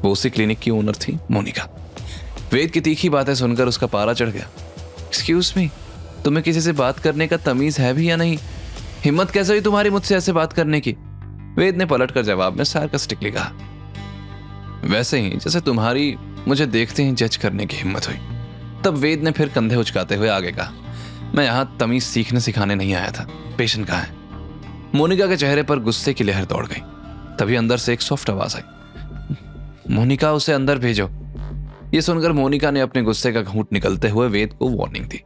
वो उसी क्लिनिक की ओनर थी, मोनिका। वेद की तीखी बातें सुनकर उसका पारा चढ़ गया। एक्सक्यूज मी, तुम्हें किसी से बात करने का तमीज है भी या नहीं? हिम्मत कैसे हुई तुम्हारी मुझसे ऐसे बात करने की? वेद ने पलटकर जवाब में सार्कास्टिकली कहा। वैसे ही जैसे तुम्हारी मुझे देखते ही जज करने की हिम्मत हुई। तब वेद ने फिर कंधे उचकाते हुए आगे कहा, मैं यहां तमीज सीखने सिखाने नहीं आया था। पेशेंट कहाँ है? मोनिका के चेहरे पर गुस्से की लहर दौड़ गई। तभी अंदर से एक सॉफ्ट आवाज आई, मोनिका उसे अंदर भेजो। यह सुनकर मोनिका ने अपने गुस्से का घूंट निकलते हुए वेद को वार्निंग दी।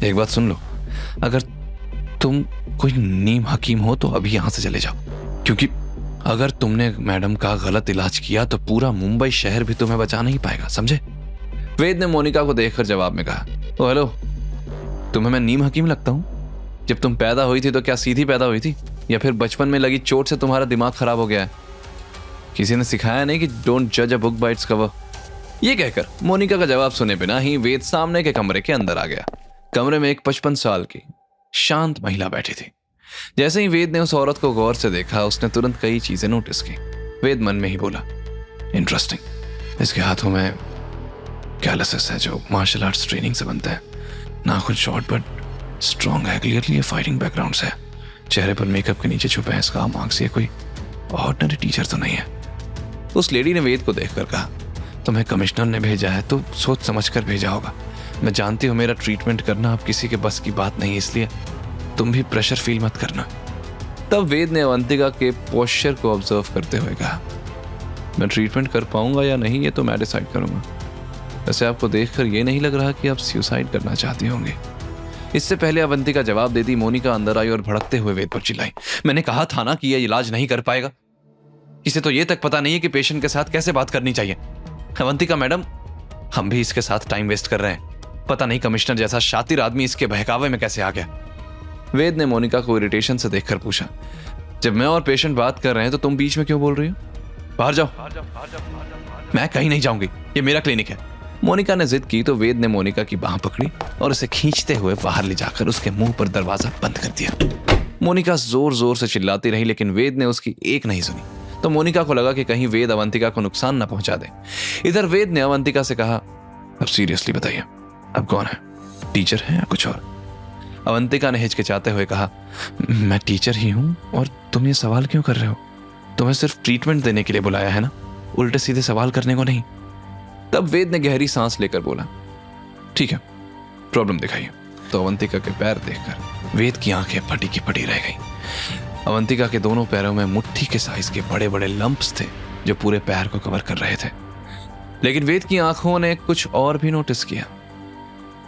एक बात सुन लो, अगर तुम कोई नीम हकीम हो तो अभी यहां से चले जाओ, क्योंकि अगर तुमने मैडम का गलत इलाज किया तो पूरा मुंबई शहर भी तुम्हें बचा नहीं पाएगा, समझे? वेद ने मोनिका को देखकर जवाब में कहा, ओ हेलो, तुम्हें मैं नीम हकीम लगता हूं? जब तुम पैदा हुई थी तो क्या सीधी पैदा हुई थी, या फिर बचपन में लगी चोट से तुम्हारा दिमाग खराब हो गया है? किसी ने सिखाया नहीं कि डोंट जज a book by its cover? ये कहकर मोनिका का जवाब सुने बिना ही वेद सामने के कमरे के अंदर आ गया। कमरे में एक 55 साल की शांत महिला बैठी थी। जैसे ही वेद ने उस औरत को गौर से देखा, उसने तुरंत कई चीजें नोटिस की। वेद मन में ही बोला, इंटरेस्टिंग, इसके हाथों में कैलसेस है जो मार्शल आर्ट्स ट्रेनिंग से बनते हैं। नाखून शॉर्ट बट स्ट्रॉन्ग है, क्लियरली फाइटिंग बैकग्राउंड से है। चेहरे पर मेकअप के नीचे छुपे हैं स्कार मार्क्स। ये कोई ऑर्डिनरी टीचर तो नहीं है। उस लेडी ने वेद को देखकर कहा, तुम्हें कमिश्नर ने भेजा है तो सोच समझ कर भेजा होगा। मैं जानती हूँ मेरा ट्रीटमेंट करना अब किसी के बस की बात नहीं, इसलिए तुम भी प्रेशर फील मत करना। तब वेद ने अवंतिका के पोस्चर को ऑब्जर्व करते हुए कहा, मैं ट्रीटमेंट कर पाऊंगा या नहीं ये तो मैं डिसाइड करूंगा। वैसे आपको देखकर ये नहीं लग रहा कि आप सुसाइड करना चाहती होंगे। इससे पहले अवंतिका जवाब देती, मोनिका अंदर आई और भड़कते हुए वेद पर चिल्लाई, मैंने कहा था ना कि यह इलाज नहीं कर पाएगा। इसे तो ये तक पता नहीं है कि पेशेंट के साथ कैसे बात करनी चाहिए। अवंतिका मैडम, हम भी इसके साथ टाइम वेस्ट कर रहे हैं। पता नहीं कमिश्नर जैसा शातिर आदमी इसके बहकावे में कैसे आ गया। वेद ने मोनिका को इरिटेशन से देखकर पूछा, जब मैं और पेशेंट बात कर रहे हैं तो तुम बीच में क्यों बोल रही हो? बाहर जाओ। मैं कहीं नहीं जाऊंगी, ये मेरा क्लिनिक है। मोनिका ने जिद की तो वेद ने मोनिका की बांह पकड़ी और उसे खींचते हुए बाहर ले जाकर उसके मुंह पर दरवाजा बंद कर दिया। मोनिका जोर जोर से चिल्लाती रही, लेकिन वेद ने उसकी एक नहीं सुनी। तो मोनिका को लगा कि कहीं वेद अवंतिका को नुकसान न पहुंचा दे। इधर वेद ने अवंतिका से कहा, अब सीरियसली बताइए, अब कौन है? टीचर है या कुछ और? अवंतिका ने हिचकिचाते हुए कहा, मैं टीचर ही हूं। और तुम ये सवाल क्यों कर रहे हो? तुम्हें सिर्फ ट्रीटमेंट देने के लिए बुलाया है ना, उल्टे सीधे सवाल करने को नहीं। तब वेद ने गहरी सांस लेकर बोला, ठीक है, प्रॉब्लम दिखाइए। तो अवंतिका के पैर देखकर वेद की आंखें फटी की फटी रह गई। अवंतिका के दोनों पैरों में मुट्ठी के साइज के बड़े बड़े लंप्स थे जो पूरे पैर को कवर कर रहे थे। लेकिन वेद की आंखों ने कुछ और भी नोटिस किया।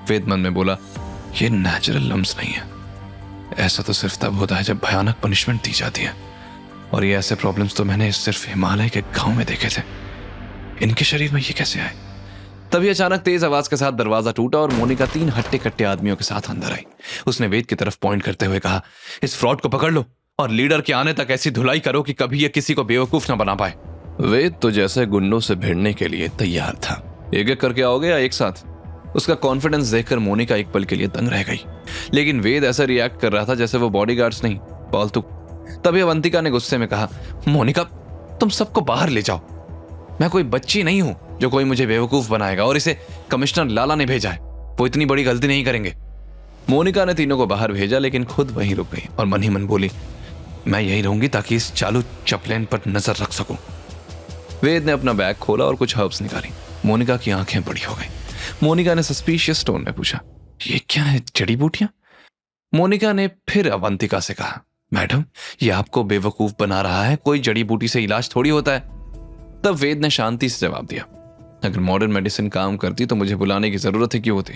वेद मन में बोला, ये नेचुरल लम्प्स नहीं है। ऐसा तो सिर्फ तब होता है जब भयानक पनिशमेंट दी जाती है, और ये ऐसे प्रॉब्लम्स तो मैंने सिर्फ हिमालय के गांव में देखे थे। इनके शरीर में ये कैसे आए? तभी अचानक तेज आवाज के साथ दरवाजा टूटा और मोनिका 3 हट्टे कट्टे आदमियों के साथ अंदर आई। उसने वेद की तरफ पॉइंट करते हुए कहा, इस फ्रॉड को पकड़ लो और लीडर के आने तक ऐसी धुलाई करो कि कभी ये किसी को बेवकूफ ना बना पाए। वेद तो जैसे गुंडों से भिड़ने के लिए तैयार था। एक एक करके आओगे या एक साथ? उसका कॉन्फिडेंस देखकर मोनिका एक पल के लिए दंग रह गई। लेकिन वेद ऐसा रिएक्ट कर रहा था जैसे वो बॉडीगार्ड्स नहीं, पालतू। तभी अवंतिका ने गुस्से में कहा, मोनिका, तुम सबको बाहर ले जाओ। मैं कोई बच्ची नहीं हूं जो कोई मुझे बेवकूफ बनाएगा, और इसे कमिश्नर लाला ने भेजा है, वो इतनी बड़ी गलती नहीं करेंगे। मोनिका ने तीनों को बाहर भेजा, लेकिन खुद वहीं रुक गई और मन ही मन बोली, मैं यहीं रहूंगी ताकि इस चालू चपलेन पर नजर रख सकूं। वेद ने अपना बैग खोला और कुछ हर्ब्स निकाली। मोनिका की आंखें बड़ी हो गई। मोनिका ने सस्पिशियस टोन में पूछा, ये क्या है, जड़ी बूटियां? मोनिका ने फिर अवंतिका से कहा, मैडम, ये आपको बेवकूफ बना रहा है, कोई जड़ी बूटी से इलाज थोड़ी होता है। तब वेद ने शांति से जवाब दिया, अगर मॉडर्न मेडिसिन काम करती तो मुझे बुलाने की जरूरत ही क्यों होती?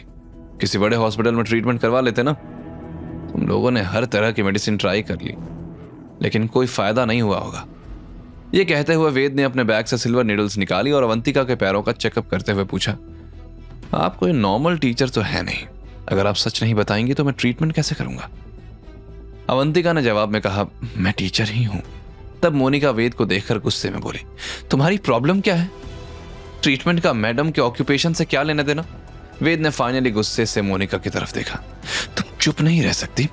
किसी बड़े हॉस्पिटल में ट्रीटमेंट करवा लेते ना। तुम लोगों ने हर तरह की मेडिसिन ट्राई कर ली, लेकिन कोई फायदा नहीं हुआ होगा। यह कहते हुए वेद ने अपने बैग से सिल्वर नीडल्स निकाली और अवंतिका के पैरों का चेकअप करते हुए पूछा, आप कोई नॉर्मल टीचर तो है नहीं, अगर आप सच नहीं बताएंगी तो मैं ट्रीटमेंट कैसे करूंगा? अवंतिका ने जवाब में कहा, मैं टीचर ही हूं। तब मोनिका वेद को देखकर गुस्से में बोली, तुम्हारी प्रॉब्लम क्या है? ट्रीटमेंट का मैडम के ऑक्यूपेशन से क्या लेना देना? वेद ने फाइनली गुस्से से मोनिका की तरफ देखा, तुम चुप नहीं रह सकती?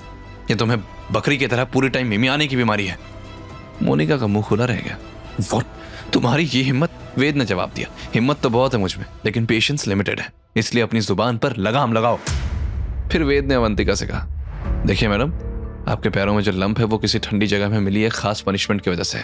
ये तुम्हें बकरी की तरह पूरे टाइम मिमियाने की बीमारी है। मोनिका का मुंह खुला रह गया। तुम्हारी ये हिम्मत? वेद ने जवाब दिया, हिम्मत तो बहुत है मुझ में, लेकिन पेशेंस लिमिटेड है, इसलिए अपनी जुबान पर लगाम लगाओ। फिर वेद ने अवंतिका से कहा, देखिए मैडम, आपके पैरों में जो लंप है वो किसी ठंडी जगह में मिली है खास पनिशमेंट की वजह से,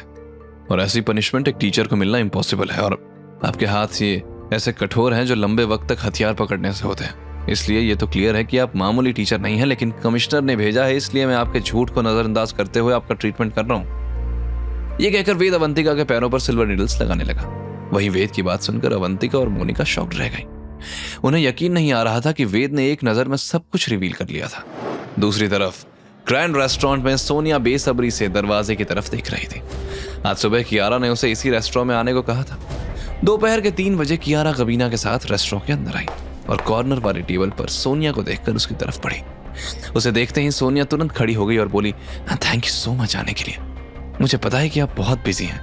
और ऐसी पनिशमेंट एक टीचर को मिलना इम्पॉसिबल है, और आपके हाथ ये ऐसे कठोर हैं जो लंबे वक्त तक हथियार पकड़ने से होते हैं। इसलिए ये तो क्लियर है कि आप मामूली टीचर नहीं हैं, लेकिन कमिश्नर ने भेजा है, इसलिए मैं आपके झूठ को नजरअंदाज करते हुए आपका ट्रीटमेंट कर रहा हूं। ये कहकर वेद अवंतिका के पैरों पर सिल्वर नीडल्स लगाने लगा। वहीं वेद की बात सुनकर अवंतिका और मोनिका शॉक्ड रह गई। उन्हें यकीन नहीं आ रहा था कि वेद ने एक नजर में सब कुछ रिवील कर लिया था। दूसरी तरफ ग्रैंड रेस्टोरेंट में सोनिया बेसब्री से दरवाजे की तरफ देख रही थी। आज सुबह कियारा ने उसे इसी रेस्टोरेंट में आने को कहा था। दोपहर के 3 बजे कियारा गबीना के साथ रेस्टोरेंट के अंदर आई और कॉर्नर वाली टेबल पर सोनिया को देखकर उसकी तरफ बढ़ी। उसे देखते ही सोनिया तुरंत खड़ी हो गई और बोली, थैंक यू सो मच आने के लिए, मुझे पता है कि आप बहुत बिजी हैं।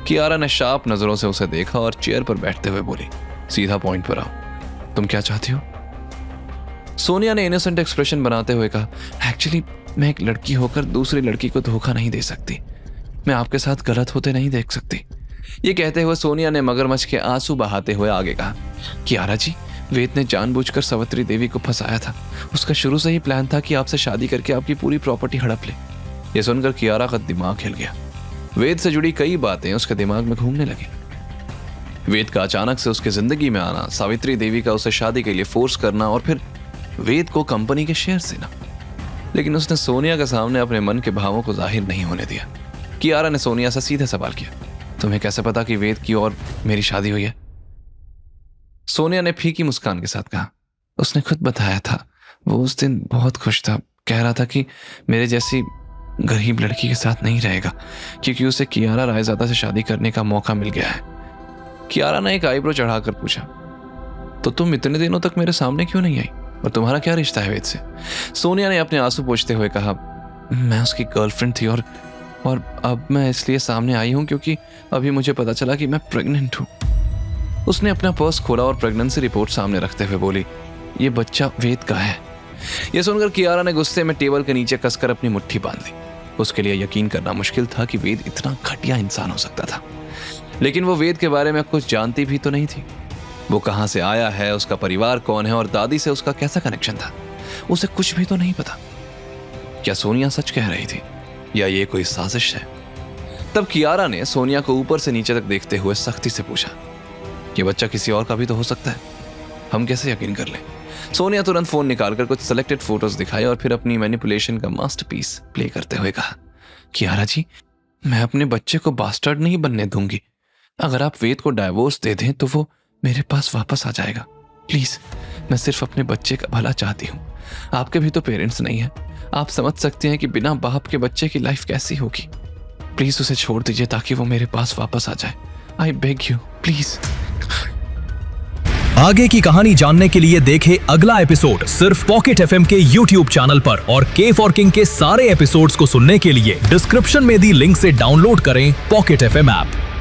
कियारा ने शार्प नजरों से उसे देखा और चेयर पर बैठते हुए बोली, सीधा पॉइंट पर आओ, तुम क्या चाहती हो? सोनिया ने इनोसेंट एक्सप्रेशन बनाते हुए कहा, एक्चुअली मैं एक लड़की होकर दूसरी लड़की को धोखा नहीं दे सकती, मैं आपके साथ गलत होते नहीं देख सकती। ये कहते हुए सोनिया ने मगरमच्छ के आंसू बहाते हुए आगे कहा, कियारा जी, वेद ने जानबूझकर सावित्री देवी को फंसाया था, उसका शुरू से ही प्लान था कि आपसे शादी करके आपकी पूरी प्रॉपर्टी हड़प ले। यह सुनकर कियारा का दिमाग हिल गया। वेद से जुड़ी कई बातें उसके दिमाग में घूमने लगी। वेद का अचानक से उसकी जिंदगी में आना, सावित्री देवी का उसे शादी के लिए फोर्स करना और फिर वेद को कंपनी के शेयर देना। लेकिन उसने सोनिया के सामने अपने मन के भावों को जाहिर नहीं होने दिया। कियारा ने सोनिया से सीधे सवाल किया, तुम्हें कैसे पता कि वेद की और मेरी शादी हुई है? सोनिया ने फीकी मुस्कान के साथ कहा, उसने खुद बताया था, वो उस दिन बहुत खुश था, कह रहा था कि मेरे जैसी गरीब लड़की के साथ नहीं रहेगा क्योंकि उसे कियारा रायजादा से शादी करने का मौका मिल गया है। कियारा ने एक आईब्रो चढ़ाकर पूछा, तो तुम इतने दिनों तक मेरे सामने क्यों नहीं आई और तुम्हारा क्या रिश्ता है वेद से? सोनिया ने अपने आंसू पोंछते हुए कहा, मैं उसकी गर्लफ्रेंड थी और अब मैं इसलिए सामने आई हूं क्योंकि अभी मुझे पता चला कि मैं प्रेग्नेंट हूं। उसने अपना पर्स खोला और प्रेगनेंसी रिपोर्ट सामने रखते हुए बोली, ये बच्चा वेद का है। यह सुनकर कियारा ने गुस्से में टेबल के नीचे कसकर अपनी मुट्ठी बांध ली। उसके लिए यकीन करना मुश्किल था कि वेद इतना घटिया इंसान हो सकता था, लेकिन वो वेद के बारे में कुछ जानती भी तो नहीं थी। वो कहां से आया है, उसका परिवार कौन है और दादी से उसका कैसा कनेक्शन था, उसे कुछ भी तो नहीं पता। क्या सोनिया सच कह रही थी या ये कोई साजिश है? तब कियारा ने सोनिया को ऊपर से नीचे तक देखते हुए सख्ती से पूछा, ये बच्चा किसी और का भी तो हो सकता है, हम कैसे यकीन कर लें? सोनिया तुरंत फोन निकालकर कुछ सिलेक्टेड फोटोज दिखाई और फिर अपनी मैनिपुलेशन का मास्टरपीस प्ले करते हुए कहा, कियारा जी, मैं अपने बच्चे को बास्टर्ड नहीं बनने दूंगी। अगर आप वेद को डाइवोर्स दे दें तो वो मेरे पास वापस आ जाएगा। प्लीज, मैं सिर्फ अपने बच्चे का भला चाहती हूँ। आपके भी तो पेरेंट्स नहीं है, आप समझ सकते हैं कि बिना बाप के बच्चे की लाइफ कैसी होगी। प्लीज उसे छोड़ दीजिए ताकि वो मेरे पास वापस आ जाए। I beg you, please. आगे की कहानी जानने के लिए देखें अगला एपिसोड सिर्फ पॉकेट एफएम के YouTube चैनल पर, और के फॉर किंग के सारे एपिसोड्स को सुनने के लिए डिस्क्रिप्शन में दी लिंक से डाउनलोड करें पॉकेट एफएम ऐप।